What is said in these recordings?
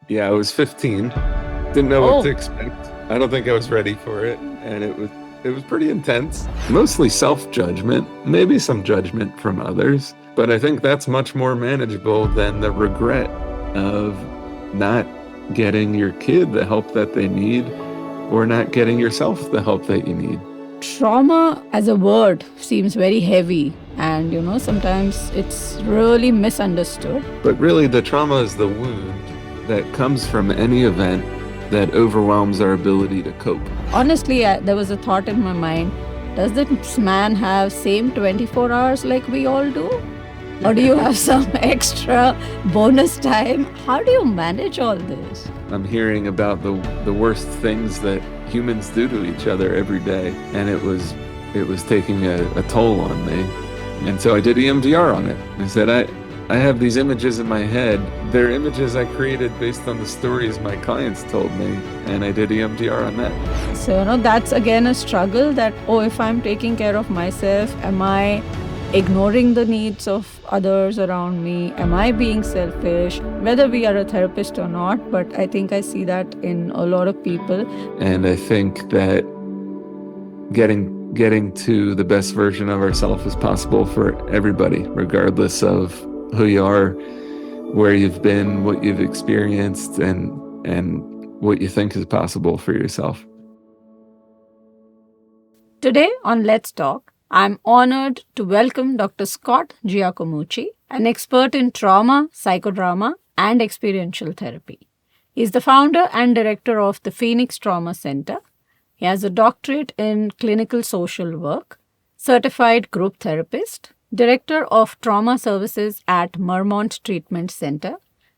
Yeah, I was 15. Didn't know what to Oh, expect. I don't think I was ready for it, and it was pretty intense. Mostly self-judgment, maybe some judgment from others, but I think that's much more manageable than the regret of not getting your kid the help that they need or not getting yourself the help that you need. trauma as a word seems very heavy, and sometimes it's really misunderstood. But really, the trauma is the wound that comes from any event that overwhelms our ability to cope. Honestly, there was a thought in my mind, does this man have same 24 hours like we all do? Or do you have some extra bonus time? How do you manage all this? I'm hearing about the worst things that humans do to each other every day, and it was taking a toll on me. And so I did EMDR on it. I said I have these images in my head. They're images I created based on the stories my clients told me, and I did EMDR on that. So, that's again a struggle that, oh, if I'm taking care of myself, am I ignoring the needs of others around me? Am I being selfish? Whether we are a therapist or not, but I think I see that in a lot of people. And I think that getting to the best version of ourselves is possible for everybody, regardless of who you are, where you've been, what you've experienced, and what you think is possible for yourself. Today on Let's Talk, I'm honored to welcome Dr. Scott Giacomucci, an expert in trauma, psychodrama, and experiential therapy. He's the founder and director of the Phoenix Trauma Center. He has a doctorate in clinical social work, certified group therapist, director of trauma services at Marmont Treatment Center,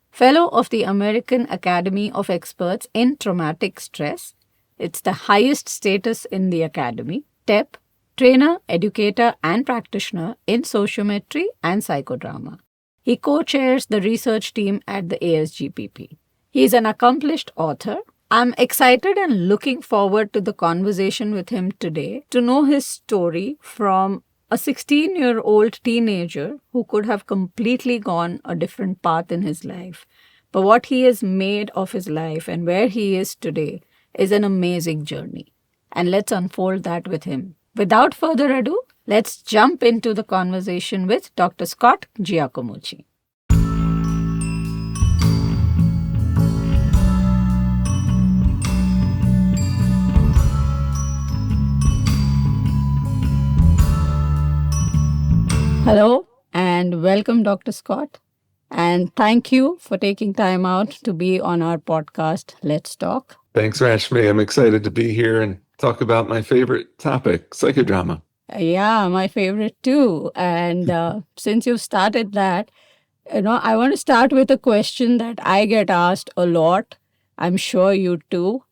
fellow of the American Academy of Experts in Traumatic Stress. It's the highest status in the academy. TEP, trainer, educator, and practitioner in sociometry and psychodrama. He co-chairs the research team at the ASGPP. He is an accomplished author. I'm excited and looking forward to the conversation with him today to know his story from a 16-year-old teenager who could have completely gone a different path in his life. But what he has made of his life and where he is today is an amazing journey. And let's unfold that with him. Without further ado, let's jump into the conversation with Dr. Scott Giacomucci. Hello and welcome, Dr. Scott. And thank you for taking time out to be on our podcast, Let's Talk. Thanks, Rashmi. I'm excited to be here and talk about my favorite topic, psychodrama. Yeah, my favorite too. And since you've started that, I want to start with a question that I get asked a lot. I'm sure you too.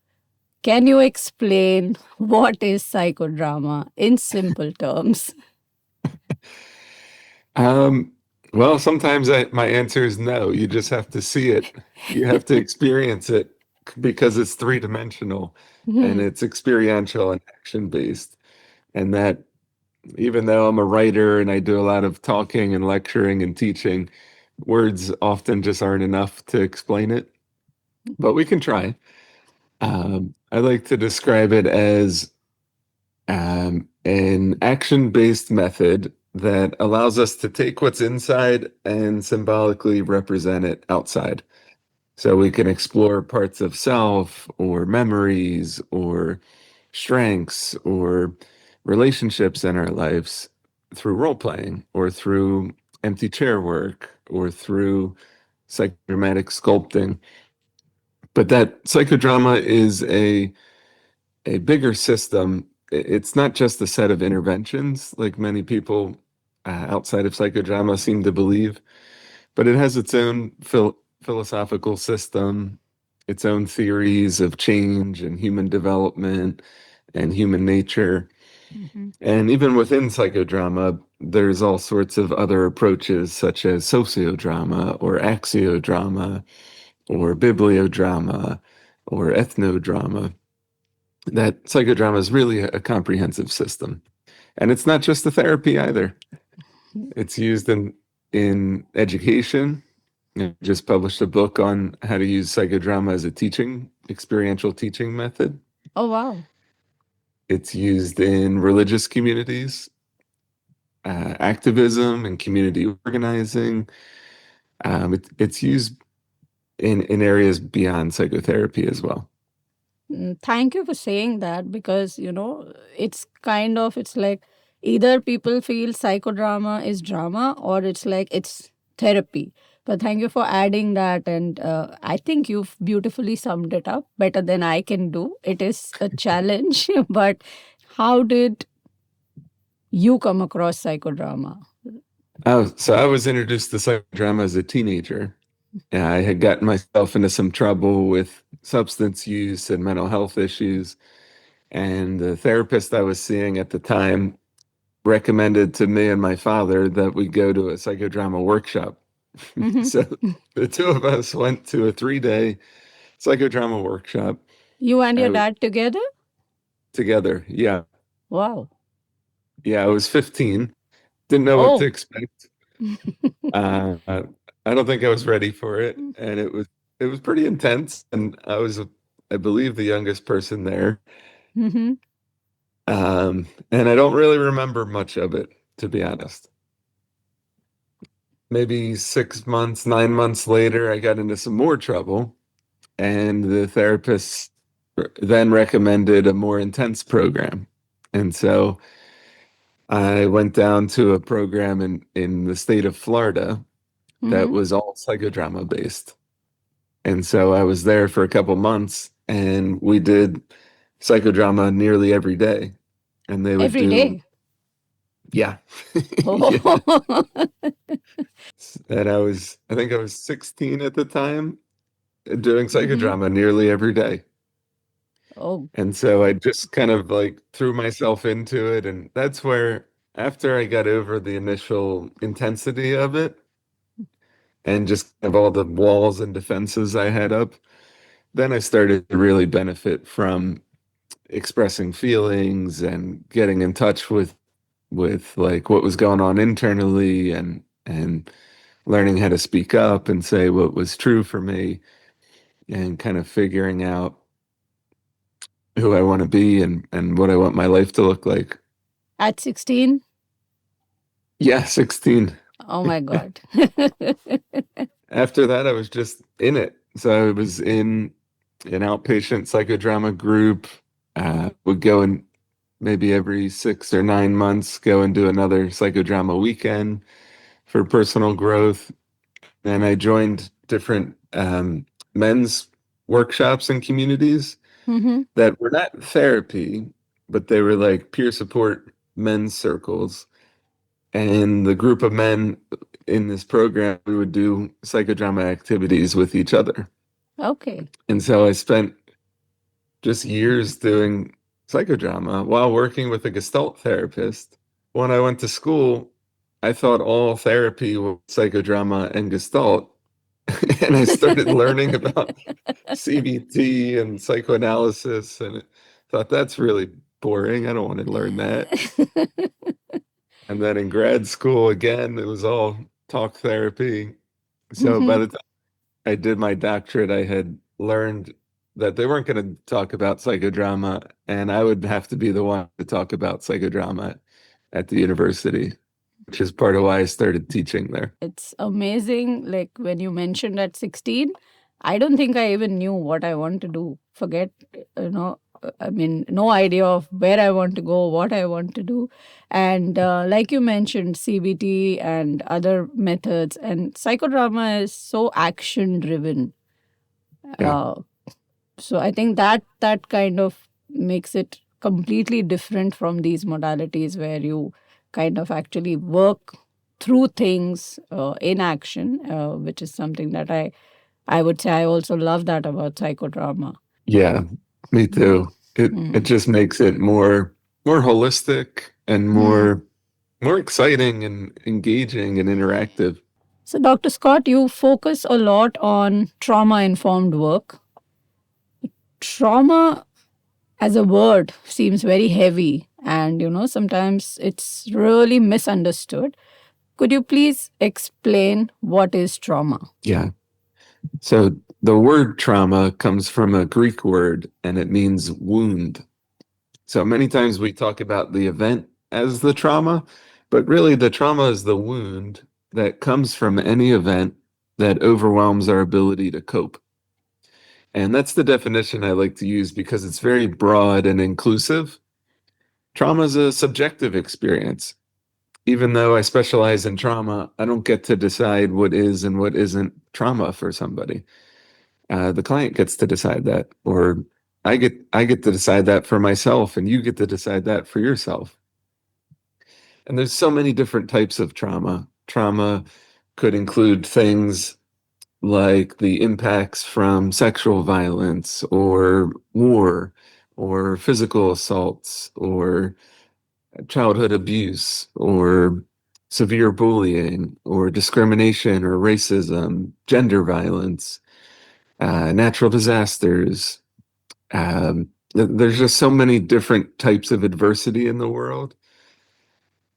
Can you explain what is psychodrama in simple terms? Um, well, sometimes my answer is no. You just have to see it. You have to experience it because it's three-dimensional and Mhm. it's experiential and action-based. And that even though I'm a writer and I do a lot of talking and lecturing and teaching, words often just aren't enough to explain it, but we can try. I like to describe it as an action-based method that allows us to take what's inside and symbolically represent it outside. So we can explore parts of self or memories or strengths or relationships in our lives through role playing or through empty chair work or through psychodramatic sculpting. But that psychodrama is a bigger system. It's not just a set of interventions like many people outside of psychodrama seem to believe, but it has its own philosophical system, its own theories of change and human development and human nature. Mhm. And even within psychodrama, there's all sorts of other approaches, such as sociodrama or axiodrama or bibliodrama or ethnodrama. That psychodrama is really a comprehensive system. And it's not just a therapy either. It's used in education, I just published a book on how to use psychodrama as a experiential teaching method. Oh, wow. It's used in religious communities, activism, and community organizing. It's used in areas beyond psychotherapy as well. Thank you for saying that, because, it's like either people feel psychodrama is drama, or it's like it's therapy. But thank you for adding that. And I think you've beautifully summed it up better than I can do. It is a challenge, but how did you come across psychodrama? Oh, so I was introduced to psychodrama as a teenager. I had gotten myself into some trouble with substance use and mental health issues. And the therapist I was seeing at the time recommended to me and my father that we go to a psychodrama workshop. Mhm. So the two of us went to a 3-day psychodrama workshop You and your dad together? together. Yeah. Wow. Yeah. I was 15. Didn't know what to Oh. expect. Uh, I don't think I was ready for it. And it was pretty intense. And I believe, the youngest person there. Mhm. And I don't really remember much of it, to be honest. Maybe 6 months, 9 months later, I got into some more trouble, and the therapist then recommended a more intense program. And so I went down to a program in the state of Florida that Mhm. was all psychodrama based. And so I was there for a couple months, and we did psychodrama nearly every day. And they would Every do, day. yeah. Yeah. Oh. And I think I was 16 at the time, doing Mhm. psychodrama nearly every day. Oh. And so I just kind of like threw myself into it. And that's where, after I got over the initial intensity of it and just of all the walls and defenses I had up, then I started to really benefit from expressing feelings and getting in touch with like what was going on internally, and learning how to speak up and say what was true for me, and kind of figuring out who I want to be, and what I want my life to look like. At 16? Yeah, 16. Oh my God. After that, I was just in it. So I was in an outpatient psychodrama group, would go in maybe every 6 or 9 months, go and do another psychodrama weekend for personal growth. And I joined different men's workshops and communities Mhm. that were not therapy, but they were like peer support men's circles. And the group of men in this program, we would do psychodrama activities with each other. Okay. And so I spent just years doing psychodrama while working with a Gestalt therapist. When I went to school, I thought all therapy was psychodrama and Gestalt. And I started learning about CBT and psychoanalysis, and thought that's really boring. I don't want to learn that. And then in grad school, again, it was all talk therapy. So by Mhm. the time I did my doctorate, I had learned that they weren't going to talk about psychodrama, and I would have to be the one to talk about psychodrama at the university, which is part of why I started teaching there. It's amazing. Like when you mentioned at 16, I don't think I even knew what I want to do. Forget, I mean, no idea of where I want to go, what I want to do. And like you mentioned, CBT and other methods, and psychodrama is so action driven. Yeah. Uh, so I think that kind of makes it completely different from these modalities where you kind of actually work through things in action, which is something that I would say I also love that about psychodrama. Yeah, me Mm. too. It Mm. just makes it more holistic and Mm. more exciting and engaging and interactive. So, Dr. Scott, you focus a lot on trauma informed work. Trauma as a word seems very heavy, and sometimes it's really misunderstood. Could you please explain what is trauma? Yeah. So the word trauma comes from a Greek word and it means wound. So many times we talk about the event as the trauma, but really the trauma is the wound that comes from any event that overwhelms our ability to cope. And that's the definition I like to use because it's very broad and inclusive. Trauma is a subjective experience. Even though I specialize in trauma, I don't get to decide what is and what isn't trauma for somebody. The client gets to decide that, or I get to decide that for myself, and you get to decide that for yourself. And there's so many different types of trauma. Trauma could include things like the impacts from sexual violence or war or physical assaults or childhood abuse or severe bullying or discrimination or racism, gender violence, natural disasters. There's just so many different types of adversity in the world.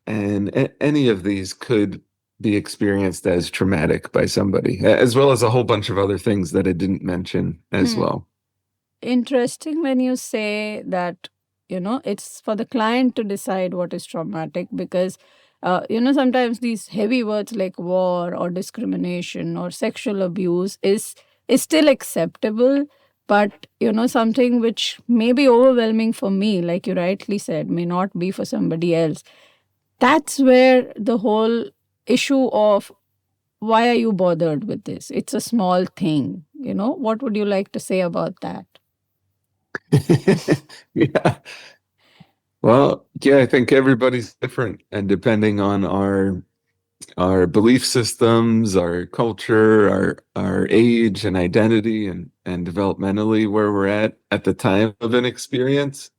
And any of these could be experienced as traumatic by somebody, as well as a whole bunch of other things that I didn't mention as well. Interesting when you say that, it's for the client to decide what is traumatic because, sometimes these heavy words like war or discrimination or sexual abuse is still acceptable, but, something which may be overwhelming for me, like you rightly said, may not be for somebody else. That's where the whole issue of why are you bothered with this? It's a small thing. What would you like to say about that? Yeah. Well, yeah, I think everybody's different, and depending on our belief systems, our culture, our age and identity and developmentally where we're at the time of an experience,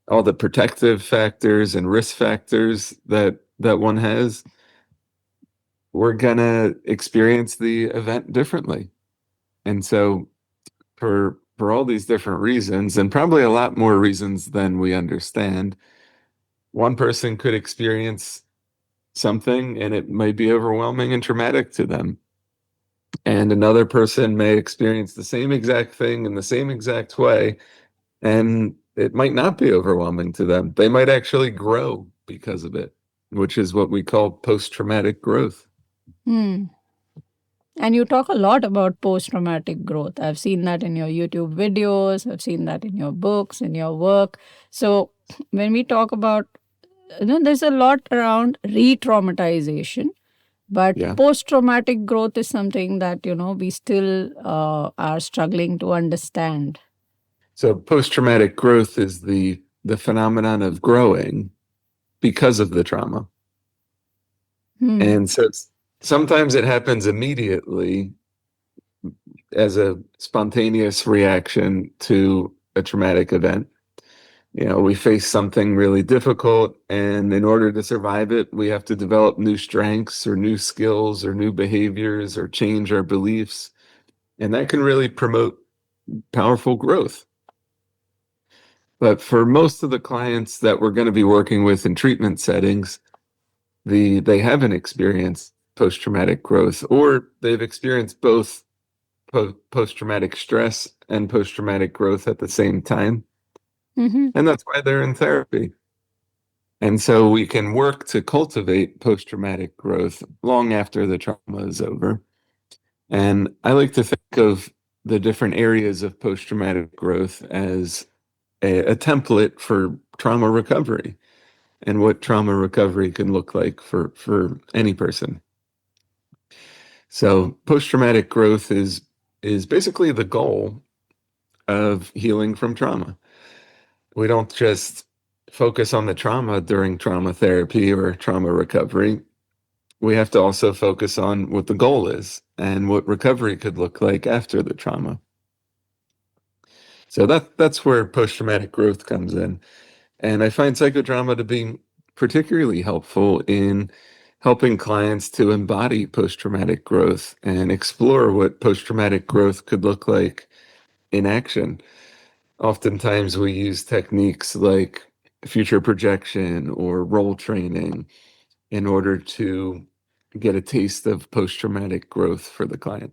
all the protective factors and risk factors that one has, we're gonna experience the event differently. And so for all these different reasons, and probably a lot more reasons than we understand, one person could experience something and it might be overwhelming and traumatic to them. And another person may experience the same exact thing in the same exact way, and it might not be overwhelming to them. They might actually grow because of it, which is what we call post-traumatic growth. Hmm. And you talk a lot about post traumatic growth. I've seen that in your YouTube videos, I've seen that in your books, in your work. So, when we talk about, there's a lot around re traumatization, but Yeah. post traumatic growth is something that, we still are struggling to understand. So post-traumatic growth is the phenomenon of growing because of the trauma. Hmm. And so sometimes it happens immediately as a spontaneous reaction to a traumatic event. We face something really difficult, and in order to survive it, we have to develop new strengths or new skills or new behaviors or change our beliefs. And that can really promote powerful growth. But for most of the clients that we're going to be working with in treatment settings, they haven't experienced post-traumatic growth, or they've experienced both post-traumatic stress and post-traumatic growth at the same time. Mm-hmm. And that's why they're in therapy. And so we can work to cultivate post-traumatic growth long after the trauma is over. And I like to think of the different areas of post-traumatic growth as a template for trauma recovery and what trauma recovery can look like for any person. So post-traumatic growth is basically the goal of healing from trauma. We don't just focus on the trauma during trauma therapy or trauma recovery. We have to also focus on what the goal is and what recovery could look like after the trauma. So that's where post-traumatic growth comes in. And I find psychodrama to be particularly helpful in helping clients to embody post-traumatic growth and explore what post-traumatic growth could look like in action. Oftentimes we use techniques like future projection or role training in order to get a taste of post-traumatic growth for the client.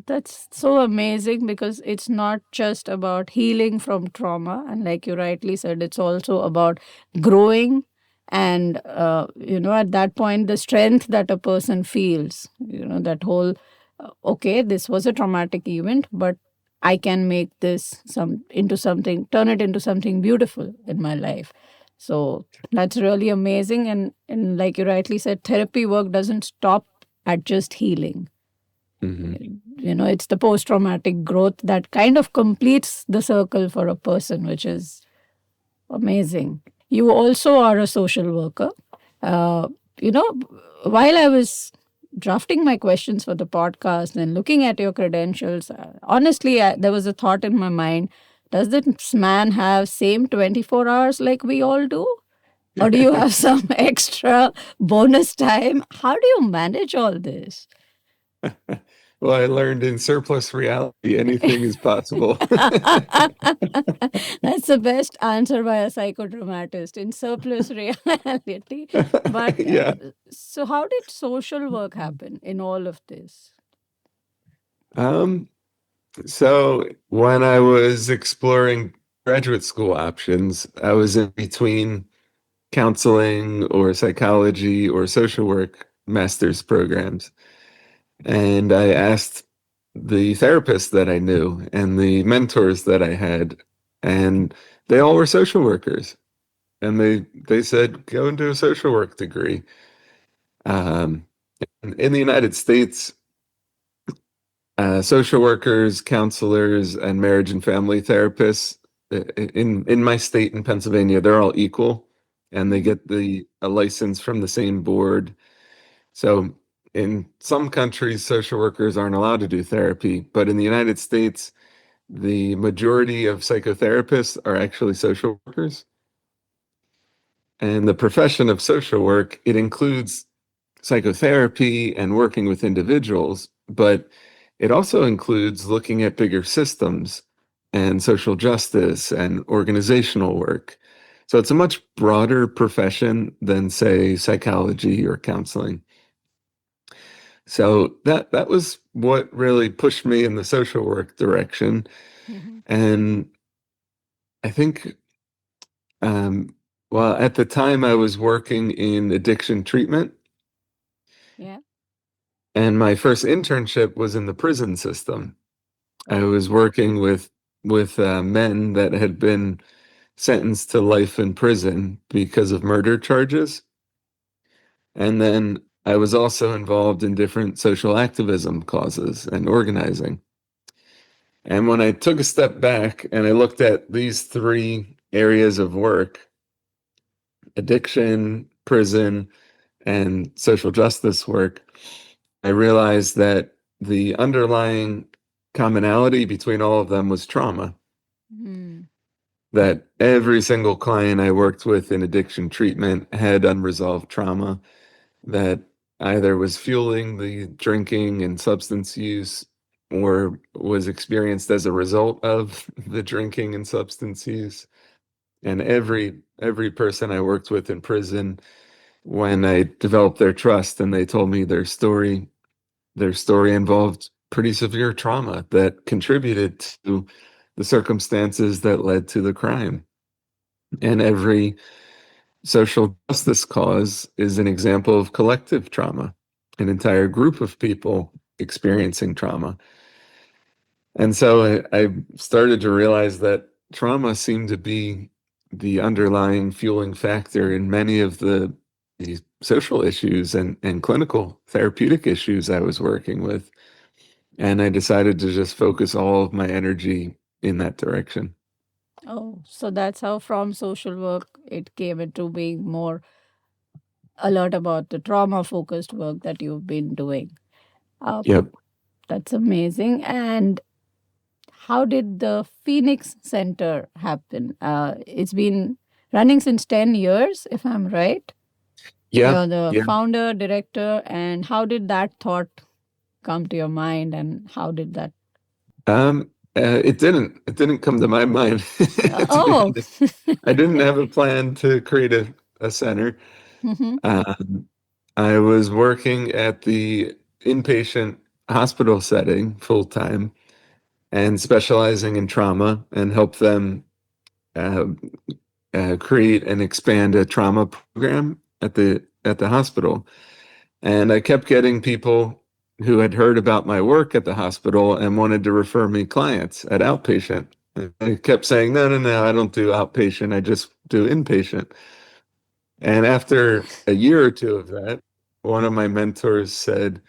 That's so amazing because it's not just about healing from trauma. And like you rightly said, it's also about growing. And, at that point, the strength that a person feels, that whole, okay, this was a traumatic event, but I can make this into something, turn it into something beautiful in my life. So that's really amazing. And like you rightly said, therapy work doesn't stop at just healing. It's the post traumatic growth that kind of completes the circle for a person, which is amazing. You also are a social worker. Uh, you know, while I was drafting my questions for the podcast and looking at your credentials, honestly, there was a thought in my mind: does this man have same 24 hours like we all do? Or do you have some extra bonus time? How do you manage all this? Well, I learned in surplus reality, anything is possible. That's the best answer by a psychodramatist in surplus reality. But Yeah. so, how did social work happen in all of this? So when I was exploring graduate school options, I was in between counseling or psychology or social work master's programs. And I asked the therapists that I knew and the mentors that I had, and they all were social workers. And they said, go and do a social work degree. Um, in the United States, social workers, counselors, and marriage and family therapists in my state in Pennsylvania, they're all equal, and they get a license from the same board. So in some countries, social workers aren't allowed to do therapy, but in the United States, the majority of psychotherapists are actually social workers. And the profession of social work, it includes psychotherapy and working with individuals, but it also includes looking at bigger systems and social justice and organizational work. So it's a much broader profession than, say, psychology or counseling. So that was what really pushed me in the social work direction. Mm-hmm. And I think, well, at the time I was working in addiction treatment. Yeah. And my first internship was in the prison system. I Oh. was working with men that had been sentenced to life in prison because of murder charges. And then I was also involved in different social activism causes and organizing. And when I took a step back and I looked at these three areas of work, addiction, prison, and social justice work, I realized that the underlying commonality between all of them was trauma. Mm. That every single client I worked with in addiction treatment had unresolved trauma that either was fueling the drinking and substance use or was experienced as a result of the drinking and substance use. And every person I worked with in prison, when I developed their trust and they told me their story involved pretty severe trauma that contributed to the circumstances that led to the crime. And every social justice cause is an example of collective trauma, an entire group of people experiencing trauma. And so I started to realize that trauma seemed to be the underlying fueling factor in many of the social issues and clinical therapeutic issues I was working with. And I decided to just focus all of my energy in that direction. Oh, so that's how from social work it came into being more alert about the trauma focused work that you've been doing. Uh, Yep. that's amazing. And how did the Phoenix Center happen? It's been running since 10 years, if I'm right. Yeah. You're the Yeah. founder, director, and how did that thought come to your mind and how did that? It didn't come to my mind, to be Oh, honest. I didn't have a plan to create a center. Mhm. Um, I was working at the inpatient hospital setting full time and specializing in trauma and help them uh, create and expand a trauma program at the hospital. And I kept getting people who had heard about my work at the hospital and wanted to refer me clients at outpatient. And I kept saying, no, no, no, I don't do outpatient. I just do inpatient. And after a year or two of that, one of my mentors said,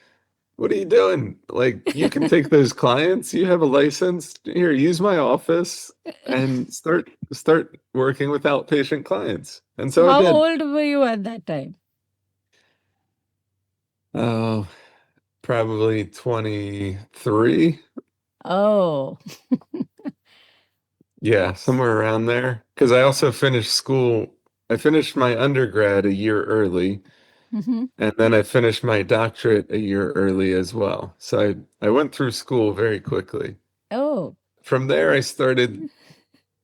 what are you doing? Like, you can take those clients. You have a license. Here, use my office and start working with outpatient clients. And so I How did. old were you at that time? Oh, probably 23. Oh. Yeah, somewhere around there. Because I also finished school. I finished my undergrad a year early, Mhm. and then I finished my doctorate a year early as well. So I went through school very quickly. Oh, From there, I started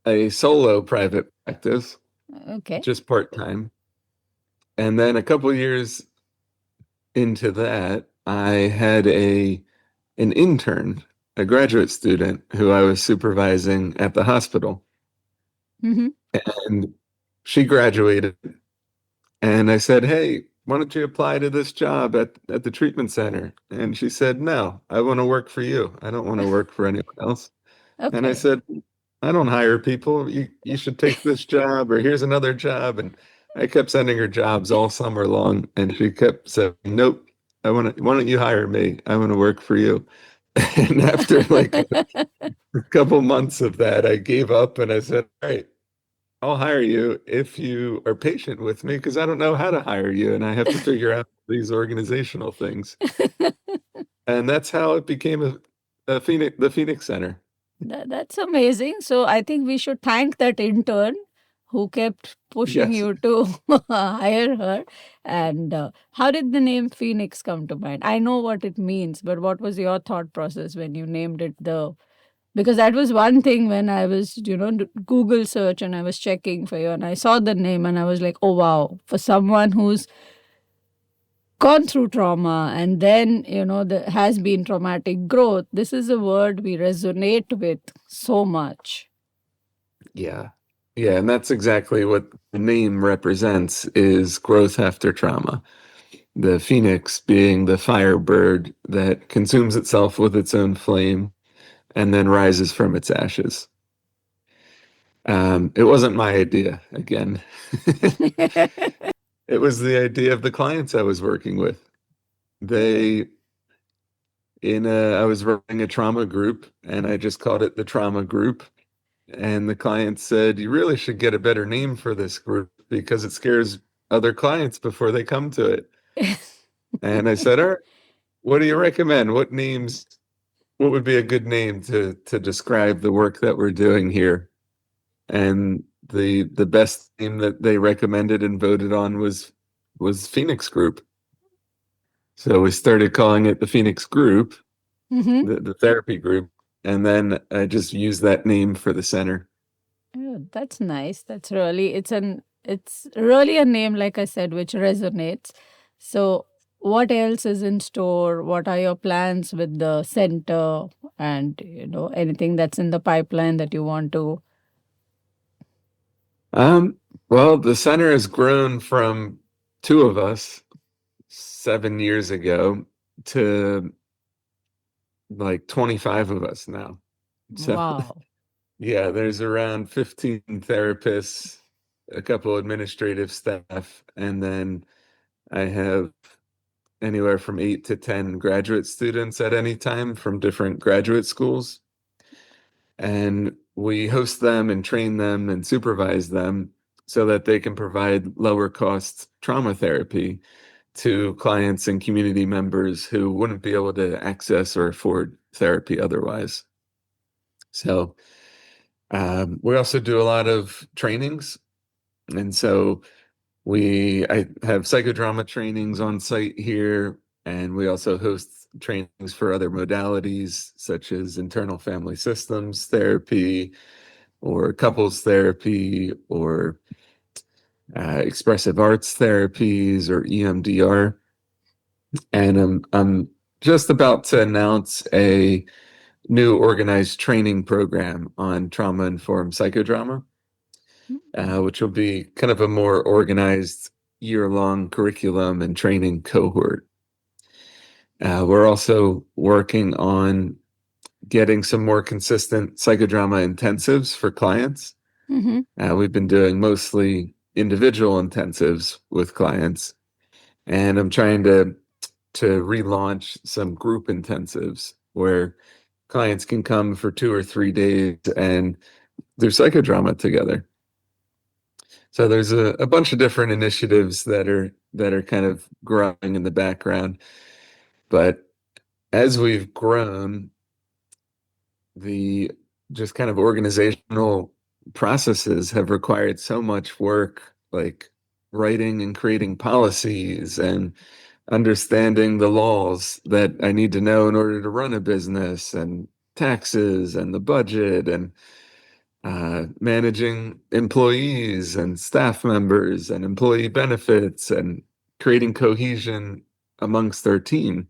a solo private practice, okay. just part-time. And then a couple years into that, I had an intern, a graduate student who I was supervising at the hospital. Mhm. And she graduated, and I said, "Hey, why don't you apply to this job at the treatment center?" And she said, "No, I want to work for you. I don't want to work for anyone else." And I Okay. said, "I don't hire people. You should take this job, or here's another job." And I kept sending her jobs all summer long, and she kept saying, "Nope, why don't you hire me? I want to work for you." And after like a couple months of that, I gave up and I said, "All right, I'll hire you if you are patient with me because I don't know how to hire you and I have to figure out these organizational things." And that's how it became the Phoenix Center. That's amazing. So I think we should thank that intern who kept pushing Yes. you to hire her. And how did the name Phoenix come to mind? I know what it means, but what was your thought process when you named it the? Because that was one thing when I was, Google search and I was checking for you and I saw the name and I was like, oh wow, for someone who's gone through trauma and then there has been traumatic growth, this is a word we resonate with so much. Yeah. Yeah, and that's exactly what the name represents is growth after trauma. The phoenix being the firebird that consumes itself with its own flame and then rises from its ashes. It wasn't my idea again. It was the idea of the clients I was working with. Good. They I was running a trauma group and I just called it the trauma group. And the client said, "You really should get a better name for this group because it scares other clients before they come to it." And I said, "All right, what do you recommend? What would be a good name to describe the work that we're doing here?" And the best name that they recommended and voted on was Phoenix Group. So we started calling it the Phoenix Group, Hmm. the therapy group, and then I just used that name for the center. Oh, that's nice. It's really a name, like I said, which resonates. So what else is in store? What are your plans with the center and anything that's in the pipeline that you want to? Um, well, the center has grown from two of us 7 years ago to like 25 of us now. So Wow. yeah, there's around 15 therapists, a couple administrative staff, and then I have anywhere from 8 to 10 graduate students at any time from different graduate schools. And we host them and train them and supervise them so that they can provide lower cost trauma therapy to clients and community members who wouldn't be able to access or afford therapy otherwise. So we also do a lot of trainings. And so I have psychodrama trainings on site here, and we also host trainings for other modalities such as internal family systems therapy or couples therapy or expressive arts therapies or EMDR. And I'm just about to announce a new organized training program on trauma-informed psychodrama, which will be kind of a more organized year-long curriculum and training cohort. We're also working on getting some more consistent psychodrama intensives for clients. We've been doing mostly individual intensives with clients, and I'm trying to relaunch some group intensives where clients can come for 2 or 3 days and do psychodrama together. So there's a bunch of different initiatives that are kind of growing in the background. But as we've grown, the just kind of organizational processes have required so much work, like writing and creating policies and understanding the laws that I need to know in order to run a business, and taxes and the budget, and managing employees and staff members and employee benefits and creating cohesion amongst our team.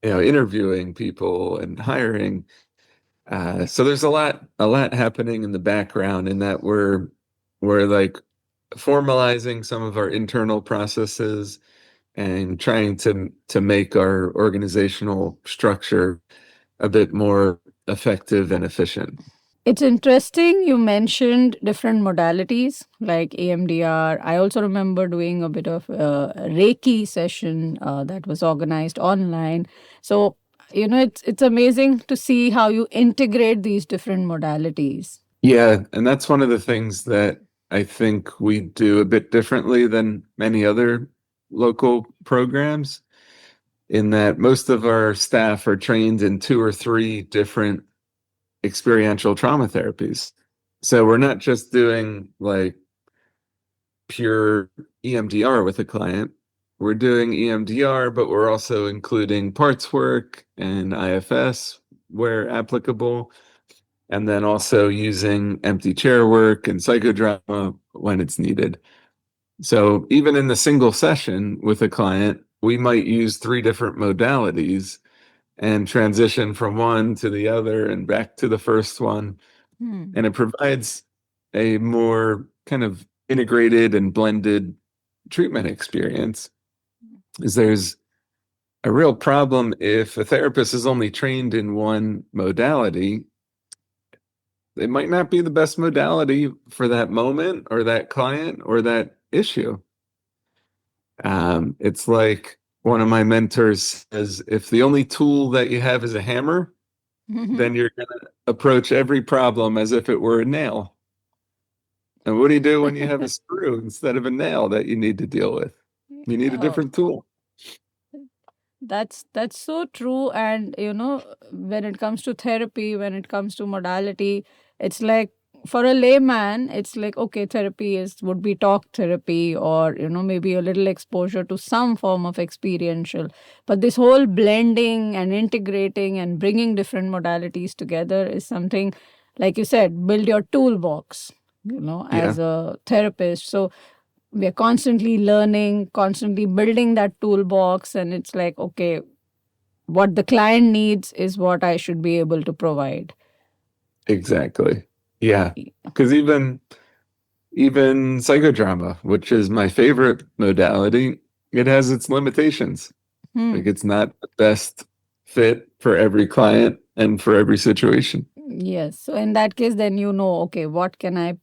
Interviewing people and hiring. So there's a lot happening in the background, in that we're like formalizing some of our internal processes and trying to make our organizational structure a bit more effective and efficient. It's interesting you mentioned different modalities like EMDR. I also remember doing a bit of a Reiki session that was organized online. So, it's amazing to see how you integrate these different modalities. Yeah, and that's one of the things that I think we do a bit differently than many other local programs, in that most of our staff are trained in 2 or 3 different experiential trauma therapies. So we're not just doing like pure EMDR with a client. We're doing EMDR, but we're also including parts work and IFS where applicable, and then also using empty chair work and psychodrama when it's needed. So even in the single session with a client, we might use 3 different modalities and transition from one to the other and back to the first one. And it provides a more kind of integrated and blended treatment experience. Is there's a real problem if a therapist is only trained in one modality. It might not be the best modality for that moment or that client or that issue. It's like one of my mentors says, if the only tool that you have is a hammer, then you're going to approach every problem as if it were a nail. And what do you do when you have a screw instead of a nail that you need to deal with? You need a different tool. That's so true. And when it comes to therapy, when it comes to modality, it's like, for a layman, it's like, okay, therapy would be talk therapy, or maybe a little exposure to some form of experiential. But this whole blending and integrating and bringing different modalities together is something, like you said, build your toolbox, as a therapist. So we are constantly learning, constantly building that toolbox, and it's like, okay, what the client needs is what I should be able to provide. Exactly. Yeah. Because even psychodrama, which is my favorite modality, it has its limitations. Like, it's not the best fit for every client and for every situation. Yes. So in that case, then okay, what can I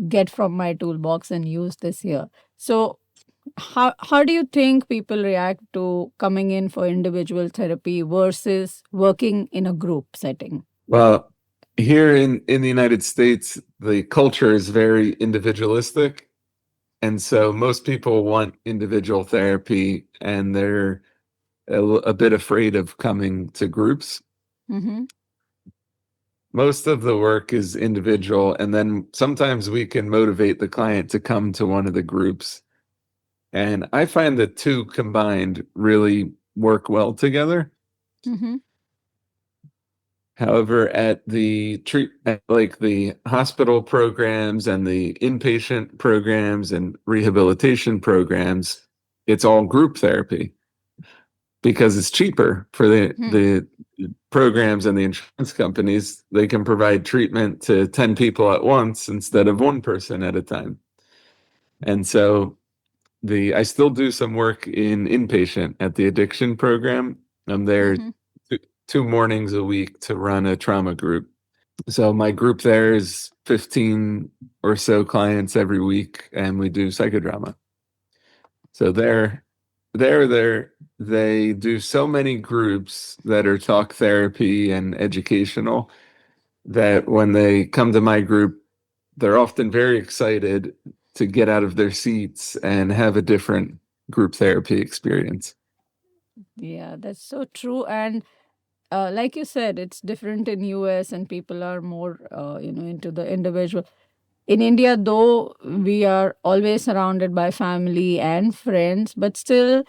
get from my toolbox and use this here? So how do you think people react to coming in for individual therapy versus working in a group setting? Well, here in the United States, the culture is very individualistic. And so most people want individual therapy, and they're a bit afraid of coming to groups. Most of the work is individual, and then sometimes we can motivate the client to come to one of the groups. And I find the two combined really work well together. However, at the hospital programs and the inpatient programs and rehabilitation programs, it's all group therapy because it's cheaper for the programs and the insurance companies. They can provide treatment to 10 people at once instead of one person at a time. And so I still do some work in inpatient at the addiction program. I'm there 2 mornings a week to run a trauma group. So my group there is 15 or so clients every week, and we do psychodrama. So they do so many groups that are talk therapy and educational that when they come to my group, they're often very excited to get out of their seats and have a different group therapy experience. Yeah, that's so true. And like you said, it's different in US, and people are more, into the individual. In India, though, we are always surrounded by family and friends, but still,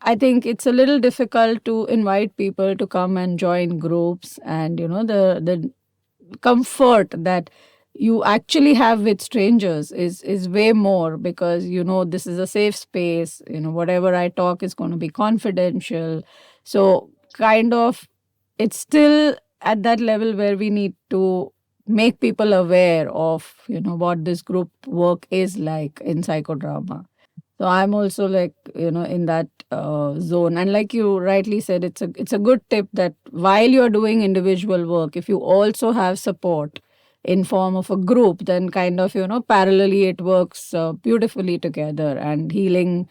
I think it's a little difficult to invite people to come and join groups, and the comfort that you actually have with strangers is way more, because this is a safe space. Whatever I talk is going to be confidential. So kind of, it's still at that level where we need to make people aware of what this group work is like in psychodrama. So I'm also like, in that zone. And like you rightly said, it's a good tip that while you're doing individual work, if you also have support in form of a group, then kind of, parallelly it works beautifully together, and healing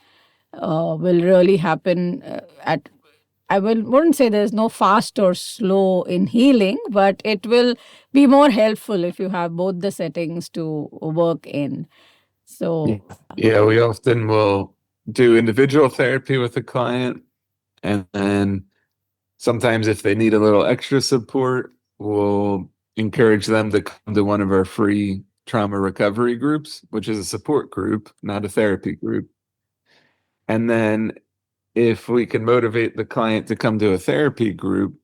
will really happen at wouldn't say there's no fast or slow in healing, but it will be more helpful if you have both the settings to work in. So, Yeah, we often will do individual therapy with a client, and then sometimes if they need a little extra support, we'll encourage them to come to one of our free trauma recovery groups, which is a support group, not a therapy group. And then if we can motivate the client to come to a therapy group,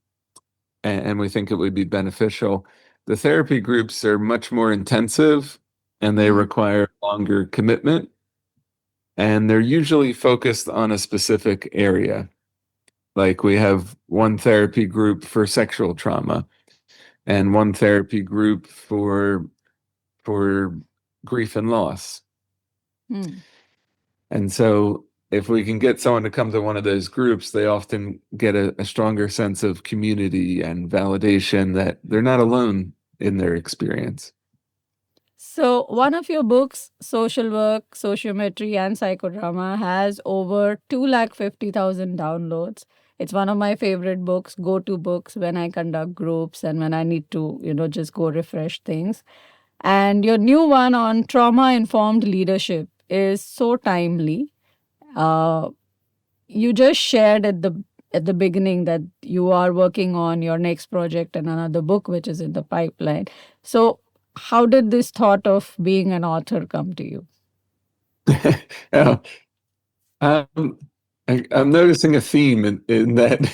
and we think it would be beneficial, the therapy groups are much more intensive and they require longer commitment. And they're usually focused on a specific area. Like we have one therapy group for sexual trauma and one therapy group for grief and loss. And so if we can get someone to come to one of those groups, they often get a stronger sense of community and validation that they're not alone in their experience. So, one of your books, Social Work, Sociometry, and Psychodrama, has over 250,000 downloads. It's one of my favorite books, go to books when I conduct groups and when I need to, just go refresh things. And your new one on trauma informed leadership is so timely. You just shared at the beginning that you are working on your next project and another book which is in the pipeline. So, how did this thought of being an author come to you? Yeah. I'm noticing a theme in that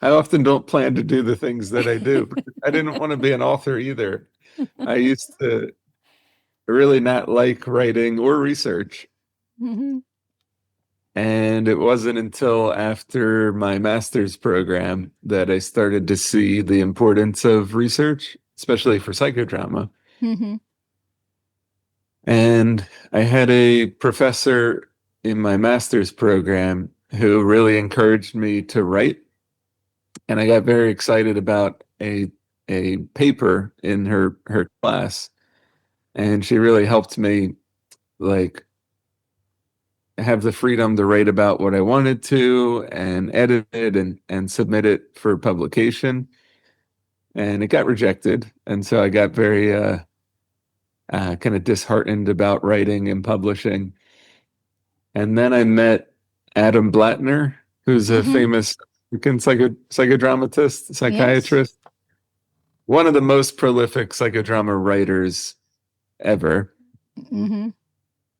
I often don't plan to do the things that I do. I didn't want to be an author either. I used to really not like writing or research. And it wasn't until after my master's program that I started to see the importance of research, especially for psychodrama. And I had a professor in my master's program who really encouraged me to write. And I got very excited about a paper in her class. And she really helped me like have the freedom to write about what I wanted to and edit it and submit it for publication. And it got rejected. And so I got very kind of disheartened about writing and publishing. And then I met Adam Blattner, who's a famous psychodramatist, psychiatrist, one of the most prolific psychodrama writers ever.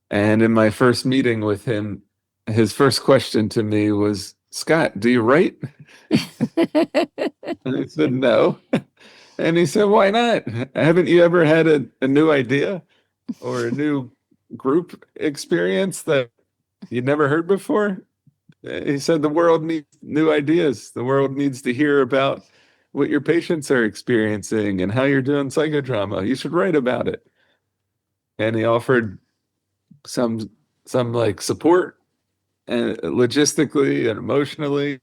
And in my first meeting with him, his first question to me was, "Scott, do you write?" And I said, "No." And he said, "Why not? Haven't you ever had a new idea or a new group experience that You never heard before? He said the world needs new ideas. The world needs to hear about what your patients are experiencing and how you're doing psychodrama. You should write about it. And he offered some like support and logistically and emotionally.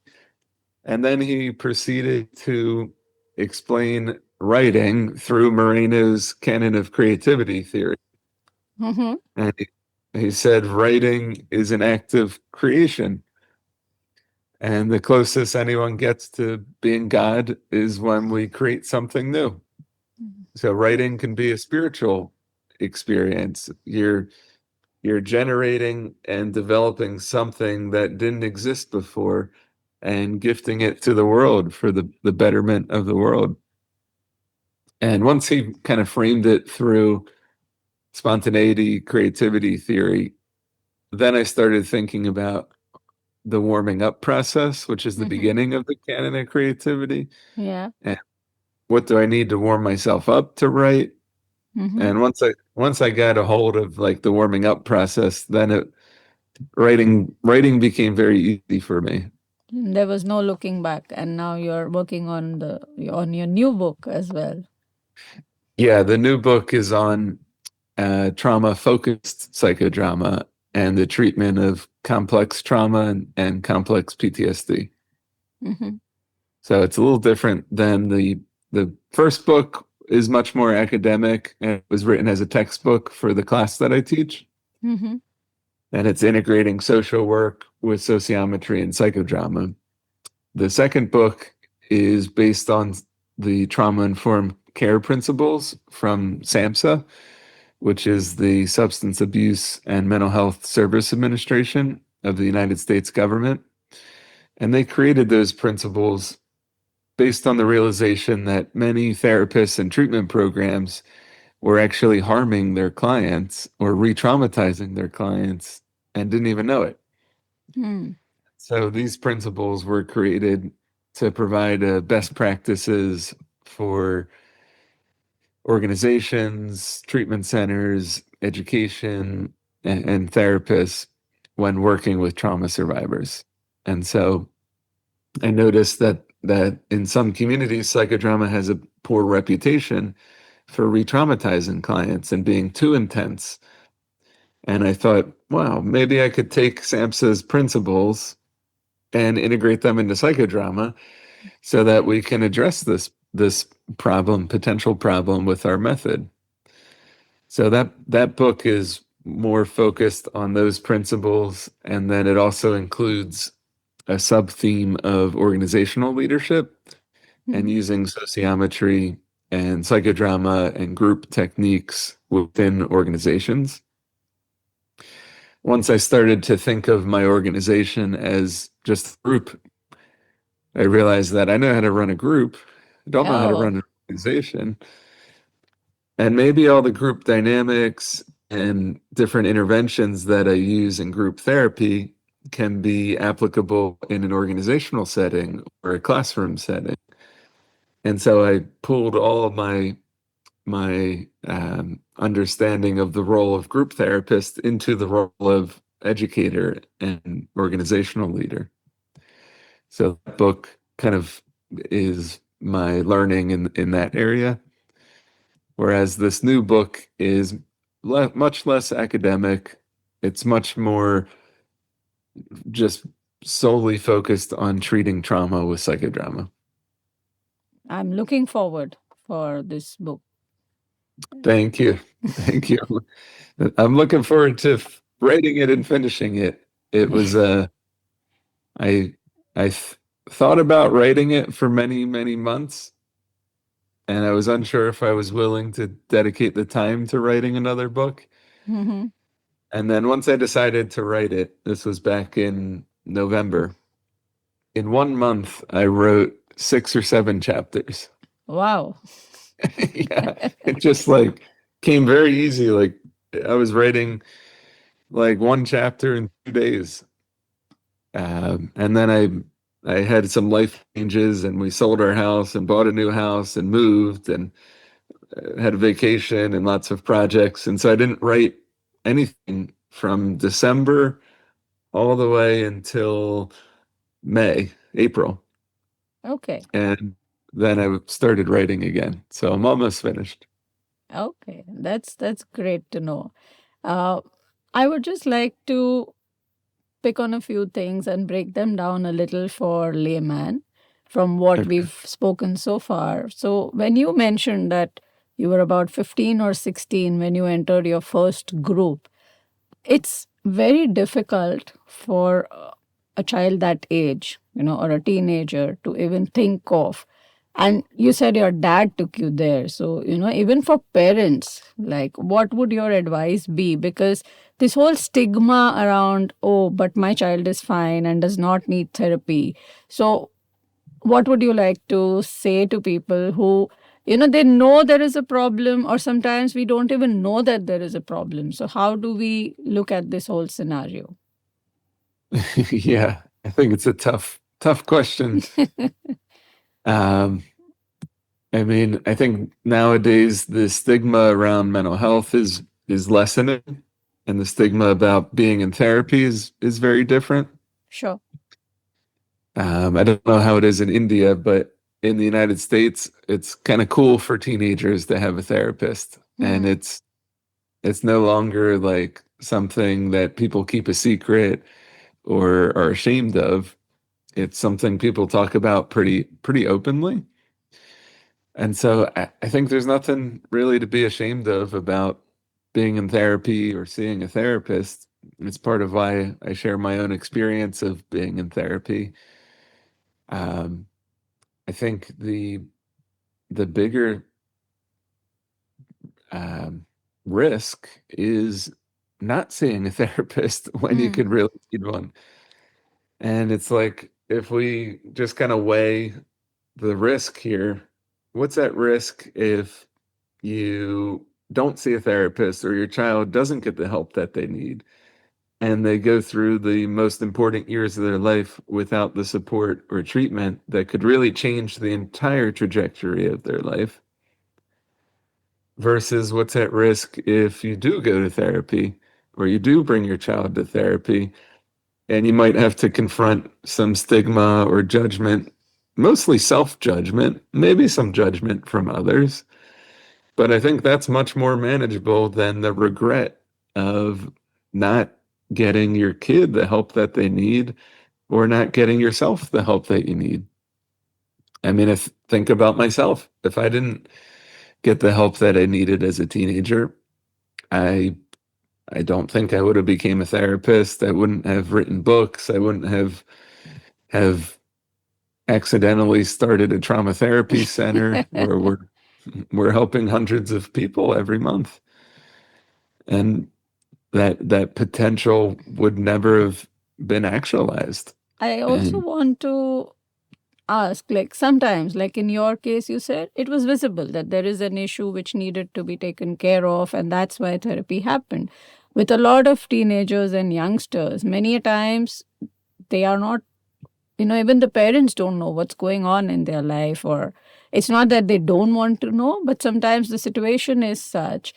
And then he proceeded to explain writing through Moreno's canon of creativity theory. Mm-hmm. And he said writing is an act of creation. And the closest anyone gets to being God is when we create something new. So writing can be a spiritual experience. You're generating and developing something that didn't exist before and gifting it to the world for the betterment of the world. And once he kind of framed it through spontaneity, creativity theory, then I started thinking about the warming up process, which is the Mm-hmm. beginning of the canon of creativity. Yeah. And what do I need to warm myself up to write? Mm-hmm. And once I got a hold of like the warming up process, then writing became very easy for me. There was no looking back, and now you're working on your new book as well. Yeah, the new book is on trauma-focused psychodrama and the treatment of complex trauma and complex PTSD. Mm-hmm. So it's a little different than the first book is much more academic and it was written as a textbook for the class that I teach. Mm-hmm. And it's integrating social work with sociometry and psychodrama. The second book is based on the trauma-informed care principles from SAMHSA, which is the Substance Abuse and Mental Health Service Administration of the United States government. And they created those principles based on the realization that many therapists and treatment programs were actually harming their clients or re-traumatizing their clients and didn't even know it. Mm. So these principles were created to provide best practices for organizations, treatment centers, education, and therapists when working with trauma survivors. And so I noticed that in some communities, psychodrama has a poor reputation for re-traumatizing clients and being too intense. And I thought, wow, maybe I could take SAMHSA's principles and integrate them into psychodrama so that we can address this potential problem with our method. So that book is more focused on those principles, and then it also includes a sub-theme of organizational leadership and Mm-hmm. using sociometry and psychodrama and group techniques within organizations. Once I started to think of my organization as just a group, I realized that I know how to run a group. I don't know how to Oh. run an organization. And maybe all the group dynamics and different interventions that I use in group therapy can be applicable in an organizational setting or a classroom setting. And so I pulled all of my understanding of the role of group therapist into the role of educator and organizational leader. So that book kind of is my learning in that area. Whereas this new book is much less academic. It's much more just solely focused on treating trauma with psychodrama. I'm looking forward for this book. Thank you. Thank you. I'm looking forward to writing it and finishing it. It was I thought about writing it for many, many months, and I was unsure if I was willing to dedicate the time to writing another book. Mm-hmm. And then once I decided to write it, this was back in November. In 1 month, I wrote 6 or 7 chapters. Wow. Yeah, it just like came very easy. Like I was writing like one chapter in 2 days. And then I had some life changes and we sold our house and bought a new house and moved and had a vacation and lots of projects. And so I didn't write anything from December all the way until April. Okay. And then I started writing again. So I'm almost finished. Okay. That's great to know. Uh, I would just like to pick on a few things and break them down a little for layman from what Okay. we've spoken so far. So, when you mentioned that you were about 15 or 16 when you entered your first group, it's very difficult for a child that age, or a teenager to even think of. And you said your dad took you there. So, even for parents, like, what would your advice be? Because this whole stigma around, oh, but my child is fine and does not need therapy. So, what would you like to say to people who, they know there is a problem, or sometimes we don't even know that there is a problem? So, how do we look at this whole scenario? Yeah, I think it's a tough question. Um, I mean, I think nowadays the stigma around mental health is lessening, and the stigma about being in therapy is very different. Sure. I don't know how it is in India, but in the United States, it's kind of cool for teenagers to have a therapist, and Hmm. it's no longer like something that people keep a secret or are ashamed of. It's something people talk about pretty openly. And so I think there's nothing really to be ashamed of about being in therapy or seeing a therapist. It's part of why I share my own experience of being in therapy. Um, I think the bigger um, risk is not seeing a therapist when you Hmm. could really need one. And it's like if we just kind of weigh the risk here, what's at risk if you don't see a therapist or your child doesn't get the help that they need and they go through the most important years of their life without the support or treatment that could really change the entire trajectory of their life versus what's at risk if you do go to therapy or you do bring your child to therapy and you might have to confront some stigma or judgment, mostly self-judgment, maybe some judgment from others. But I think that's much more manageable than the regret of not getting your kid the help that they need or not getting yourself the help that you need. I mean, if think about myself, if I didn't get the help that I needed as a teenager, I I don't think I would have became a therapist. I wouldn't have written books. I wouldn't have accidentally started a trauma therapy center where we're helping hundreds of people every month. And that potential would never have been actualized. I also And want to ask, like, sometimes, like in your case, you said it was visible that there is an issue which needed to be taken care of, and that's why therapy happened. With a lot of teenagers and youngsters, many a times they are not, even the parents don't know what's going on in their life, or it's not that they don't want to know, but sometimes the situation is such.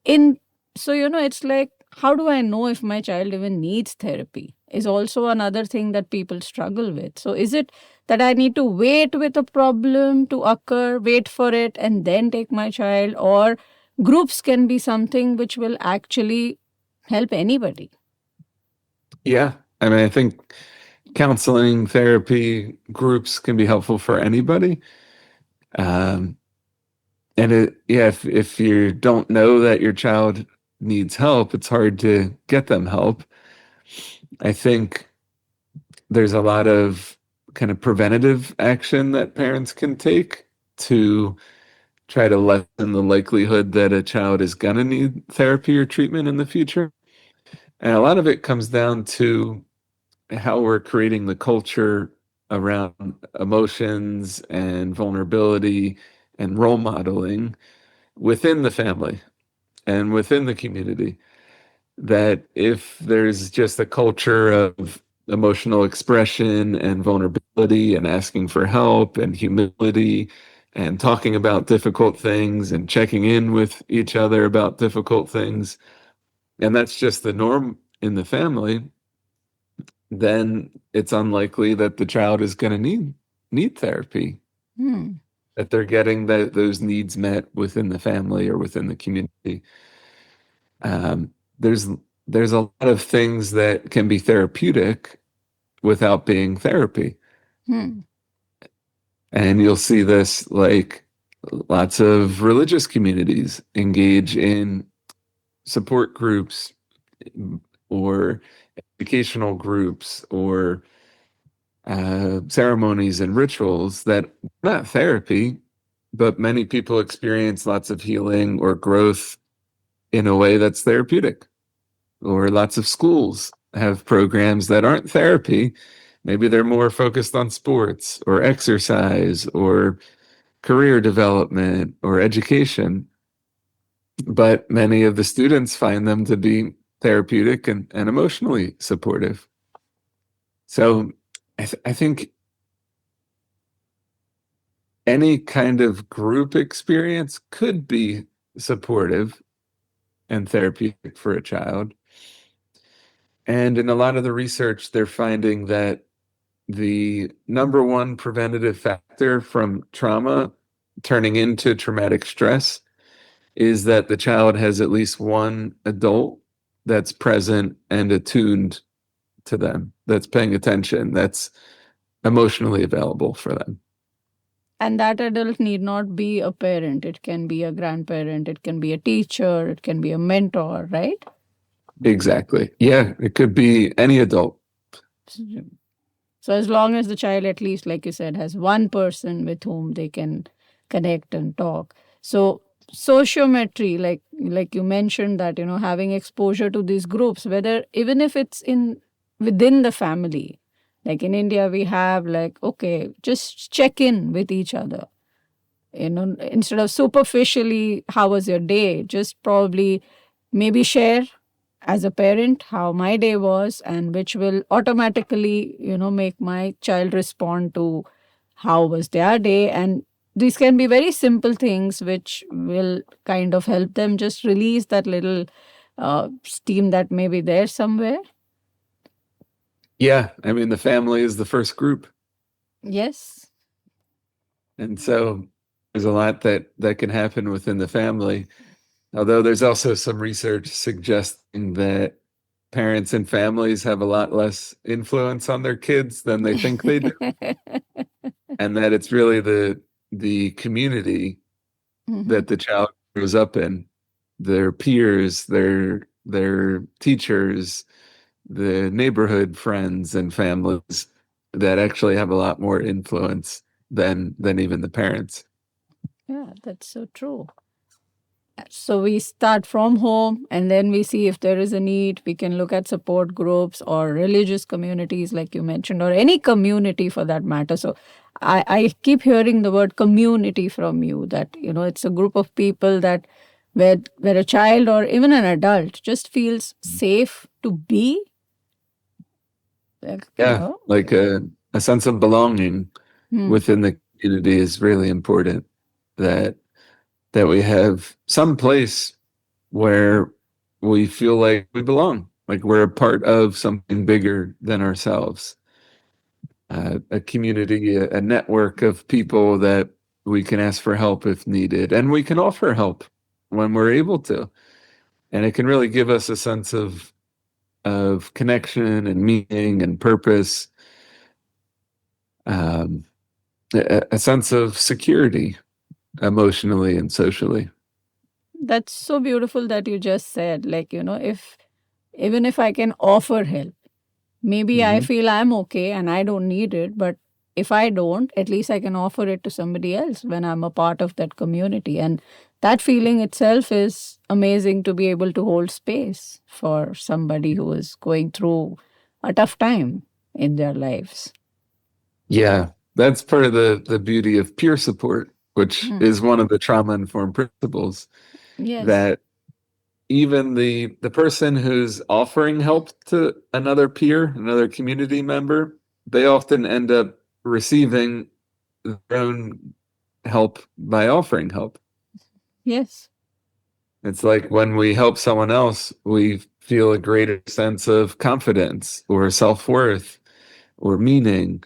In So, it's like, how do I know if my child even needs therapy? Is also another thing that people struggle with. So, is it that I need to wait with a problem to occur, wait for it, and then take my child? Or groups can be something which will actually help anybody? yeah, I mean, I think counseling, therapy, groups can be helpful for anybody. Um, and yeah, if you don't know that your child needs help, it's hard to get them help. I think there's a lot of kind of preventative action that parents can take to try to lessen the likelihood that a child is going to need therapy or treatment in the future. And a lot of it comes down to how we're creating the culture around emotions and vulnerability and role modeling within the family and within the community. That if there's just a culture of emotional expression and vulnerability and asking for help and humility and talking about difficult things and checking in with each other about difficult things, and that's just the norm in the family, then it's unlikely that the child is going to need therapy, that they're getting those needs met within the family or within the community. There's a lot of things that can be therapeutic without being therapy. And you'll see this, like, lots of religious communities engage in support groups or educational groups or ceremonies and rituals that are not therapy, but many people experience lots of healing or growth in a way that's therapeutic. Or lots of schools have programs that aren't therapy. Maybe they're more focused on sports or exercise or career development or education. But many of the students find them to be therapeutic and emotionally supportive. So I think any kind of group experience could be supportive and therapeutic for a child. And in a lot of the research, they're finding that the number one preventative factor from trauma turning into traumatic stress is that the child has at least one adult that's present and attuned to them, that's paying attention, that's emotionally available for them. And that adult need not be a parent. It can be a grandparent, it can be a teacher, it can be a mentor, right? Exactly. Yeah, it could be any adult. So as long as the child, at least, like you said, has one person with whom they can connect and talk. So sociometry, like you mentioned, that having exposure to these groups, whether even if it's within the family, like in India we have, like, okay, just check in with each other, instead of superficially how was your day, just probably maybe share as a parent how my day was, and which will automatically make my child respond to how was their day. And these can be very simple things which will kind of help them just release that little steam that may be there somewhere. Yeah, I mean, the family is the first group. Yes. And so there's a lot that can happen within the family. Although there's also some research suggesting that parents and families have a lot less influence on their kids than they think they do. And that it's really the community that the child grows up in, their peers, their teachers, the neighborhood friends and families that actually have a lot more influence than even the parents. Yeah, that's so true. So we start from home, and then we see if there is a need. We can look at support groups or religious communities, like you mentioned, or any community for that matter. So I keep hearing the word community from you, that, it's a group of people that where a child or even an adult just feels safe to be. Like a sense of belonging within the community is really important. That we have some place where we feel like we belong, like we're a part of something bigger than ourselves. A community, a network of people that we can ask for help if needed, and we can offer help when we're able to. And it can really give us a sense of connection and meaning and purpose, a sense of security emotionally and socially. That's so beautiful that you just said, like, even if I can offer help, maybe I feel I'm okay and I don't need it, but if I don't, at least I can offer it to somebody else when I'm a part of that community. And that feeling itself is amazing, to be able to hold space for somebody who is going through a tough time in their lives. Yeah, that's part of the beauty of peer support, which is one of the trauma-informed principles. Yes. That even the person who's offering help to another peer, another community member, they often end up receiving their own help by offering help. Yes. It's like when we help someone else, we feel a greater sense of confidence or self-worth or meaning,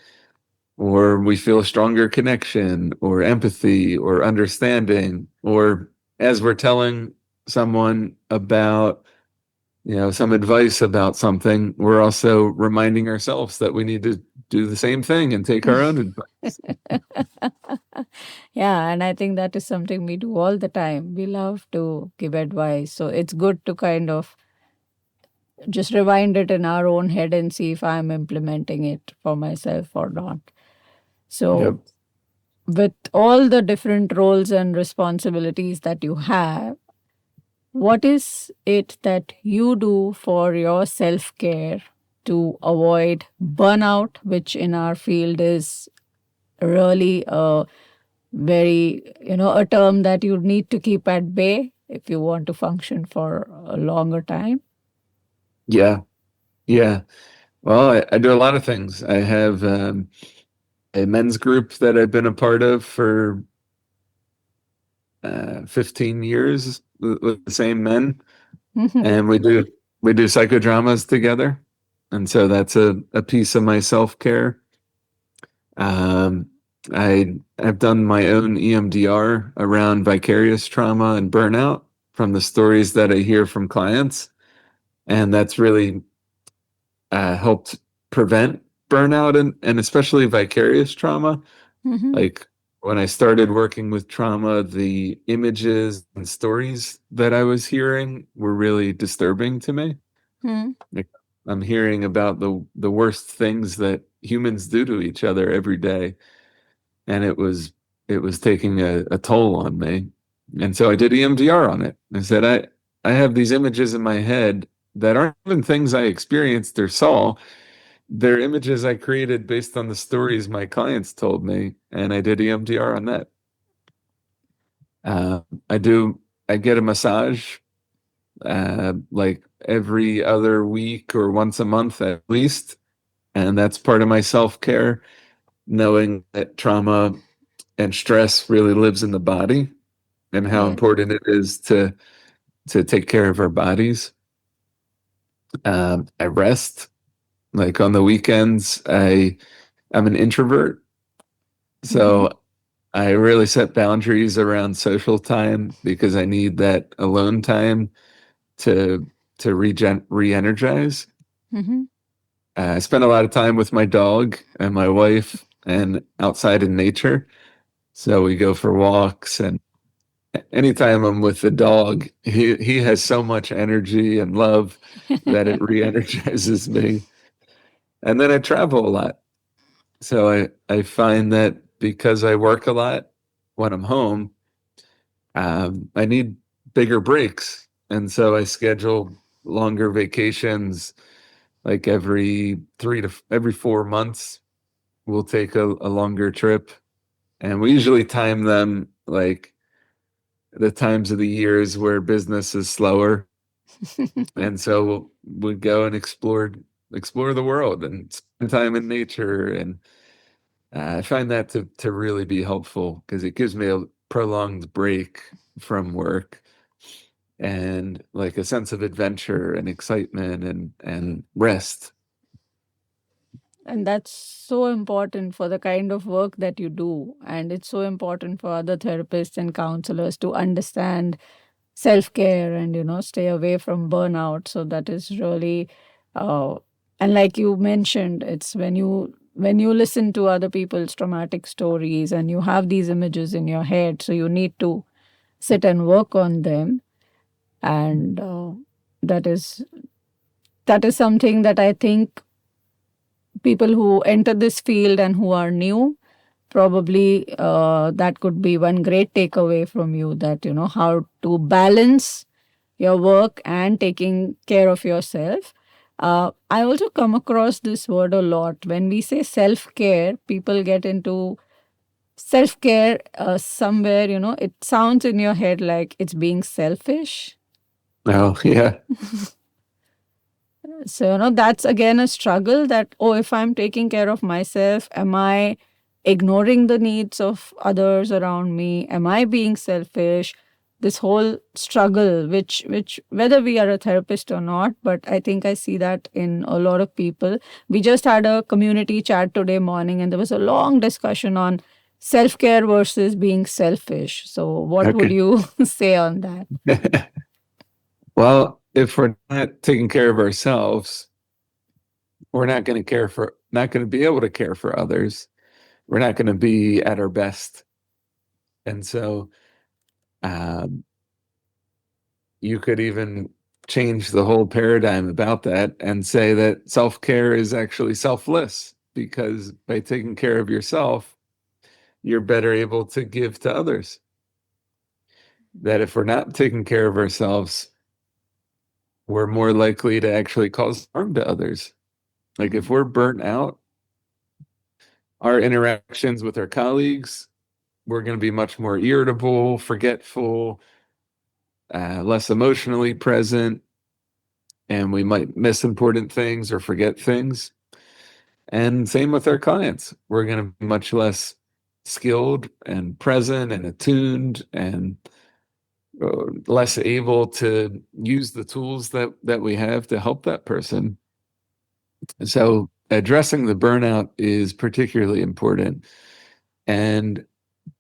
or we feel a stronger connection or empathy or understanding, or as we're telling someone about, some advice about something, we're also reminding ourselves that we need to do the same thing and take our own advice. Yeah, and I think that is something we do all the time. We love to give advice. So it's good to kind of just rewind it in our own head and see if I'm implementing it for myself or not. So, Yep. with all the different roles and responsibilities that you have, what is it that you do for your self care to avoid burnout, which in our field is really a very, a term that you need to keep at bay if you want to function for a longer time? Yeah. Yeah. Well, I do a lot of things. I have a men's group that I've been a part of for 15 years with the same men, and we do psychodramas together, and so that's a piece of my self-care. Um, I've done my own EMDR around vicarious trauma and burnout from the stories that I hear from clients, and that's really helped prevent burnout and especially vicarious trauma. Mm-hmm. Like when I started working with trauma, the images and stories that I was hearing were really disturbing to me. Mm-hmm. Like, I'm hearing about the worst things that humans do to each other every day, and it was taking a toll on me. And so I did EMDR on it. I said I have these images in my head that aren't even things I experienced or saw. They're images I created based on the stories my clients told me, and I did EMDR on that. Uh, I do. I get a massage like every other week or once a month at least, and that's part of my self-care, knowing that trauma and stress really lives in the body and how Yes. important it is to take care of our bodies. I rest. Like on the weekends, I'm an introvert, Mm-hmm. so I really set boundaries around social time because I need that alone time to re-energize. Mm-hmm. I spend a lot of time with my dog and my wife and outside in nature. So we go for walks, and anytime I'm with the dog, he has so much energy and love that it re-energizes me. And then I travel a lot. So I find that because I work a lot when I'm home, I need bigger breaks. And so I schedule longer vacations, like every 4 months, we'll take a longer trip. And we usually time them like the times of the years where business is slower. And so we go and explore the world and spend time in nature. And I find that to really be helpful because it gives me a prolonged break from work and like a sense of adventure and excitement and rest. And that's so important for the kind of work that you do. And it's so important for other therapists and counselors to understand self care and, stay away from burnout. So that is really, uh, and like you mentioned, it's when you listen to other people's traumatic stories and you have these images in your head, so you need to sit and work on them. And that is that is something that I think people who enter this field and who are new, probably that could be one great takeaway from you, that how to balance your work and taking care of yourself. I also come across this word a lot. When we say self care, people get into self care somewhere, it sounds in your head like it's being selfish. Oh, yeah. So, that's again a struggle that, oh, if I'm taking care of myself, am I ignoring the needs of others around me? Am I being selfish? this whole struggle, which whether we are a therapist or not, but I think I see that in a lot of people. We just had a community chat today morning, and there was a long discussion on self-care versus being selfish. So what would Okay. you say on that? Well, if we're not taking care of ourselves, we're not going to be able to care for others. We're not going to be at our best. And so, um, you could even change the whole paradigm about that and say that self-care is actually selfless, because by taking care of yourself, you're better able to give to others. That if we're not taking care of ourselves, we're more likely to actually cause harm to others. Like if we're burnt out, our interactions with our colleagues, we're going to be much more irritable, forgetful, less emotionally present, and we might miss important things or forget things. And same with our clients. We're going to be much less skilled and present and attuned and less able to use the tools that we have to help that person. So addressing the burnout is particularly important. And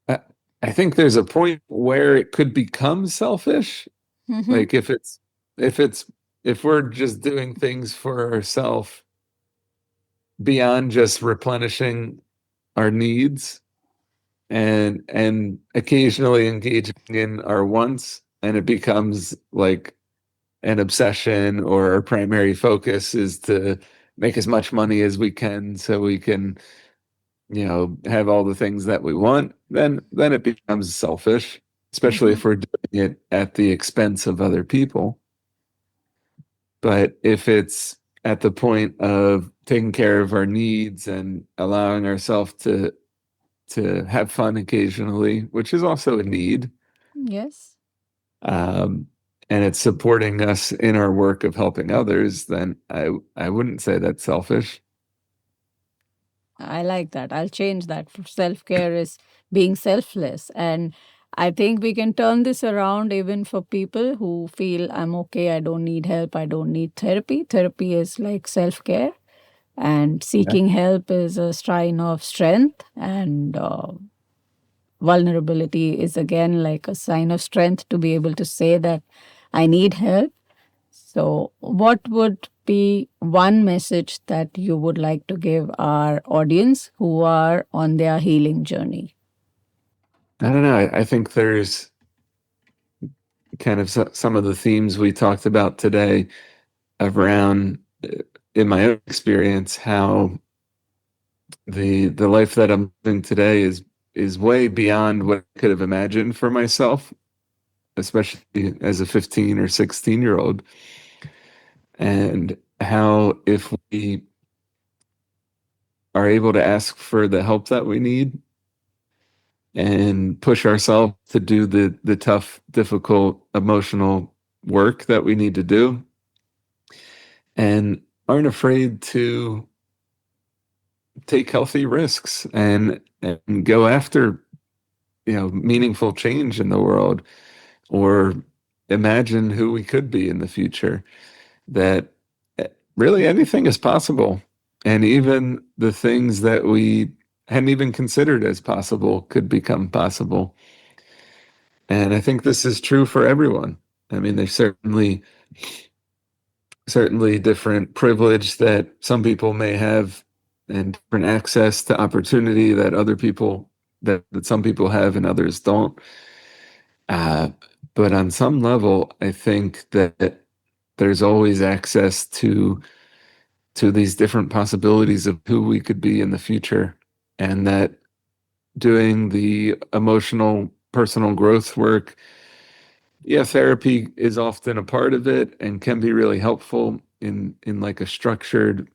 I, I think there's a point where it could become selfish. Mm-hmm. Like if it's if we're just doing things for ourselves beyond just replenishing our needs and occasionally engaging in our wants, and it becomes like an obsession, or our primary focus is to make as much money as we can so we can, have all the things that we want, then it becomes selfish, especially Mm-hmm. if we're doing it at the expense of other people. But if it's at the point of taking care of our needs and allowing ourselves to have fun occasionally, which is also a need, Yes. um, and it's supporting us in our work of helping others, then I wouldn't say that's selfish. I like that. I'll change that. Self care is being selfless. And I think we can turn this around even for people who feel I'm okay, I don't need help, I don't need therapy. Therapy is like self care, and Yeah. seeking help is a sign of strength, and vulnerability is again like a sign of strength to be able to say that I need help. So, what would be one message that you would like to give our audience who are on their healing journey? I don't know. I think there's kind of some of the themes we talked about today around, in my own experience, how the life that I'm living today is way beyond what I could have imagined for myself, especially as a 15 or 16-year-old. And how if we are able to ask for the help that we need and push ourselves to do the tough, difficult, emotional work that we need to do, and aren't afraid to take healthy risks and go after, meaningful change in the world, or imagine who we could be in the future, that really anything is possible. And even the things that we hadn't even considered as possible could become possible. And I think this is true for everyone. I mean, there's certainly different privilege that some people may have, and different access to opportunity that that some people have and others don't. Uh, but on some level, I think that there's always access to these different possibilities of who we could be in the future, and that doing the emotional personal growth work, yeah, therapy is often a part of it and can be really helpful in like a structured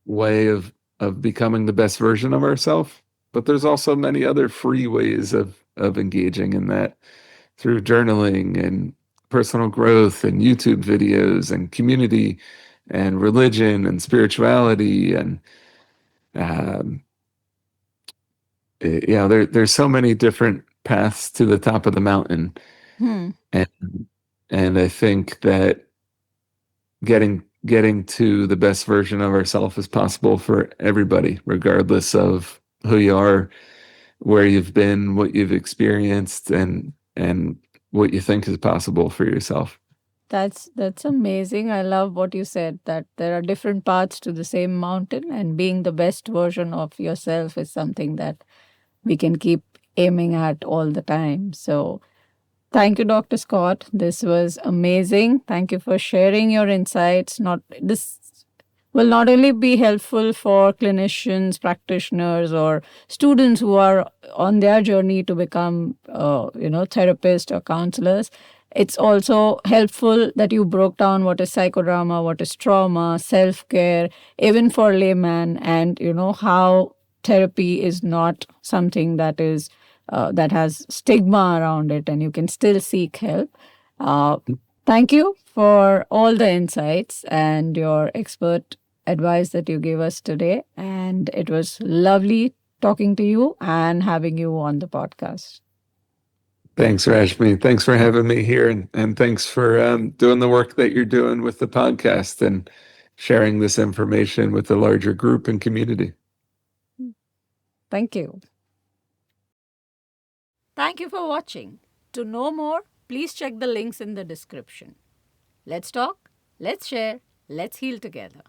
way of becoming the best version of ourselves. But there's also many other free ways of engaging in that, through journaling and personal growth and YouTube videos and community and religion and spirituality and, um, there's so many different paths to the top of the mountain. And I think that getting to the best version of ourselves as possible for everybody, regardless of who you are, where you've been, what you've experienced, and what you think is possible for yourself. That's amazing. I love what you said, that there are different paths to the same mountain, and being the best version of yourself is something that we can keep aiming at all the time. So thank you, Dr. Scott. This was amazing. Thank you for sharing your insights. Not this will not only be helpful for clinicians, practitioners, or students who are on their journey to become, therapists or counselors. It's also helpful that you broke down what is psychodrama, what is trauma, self care, even for layman, and how therapy is not something that has stigma around it, and you can still seek help. Uh, Thank you for all the insights and your expert advice that you gave us today. And it was lovely talking to you and having you on the podcast. Thanks, Rashmi. Thanks for having me here, and thanks for doing the work that you're doing with the podcast and sharing this information with the larger group and community. Thank you. Thank you for watching. To know more, please check the links in the description. Let's talk, let's share, let's heal together.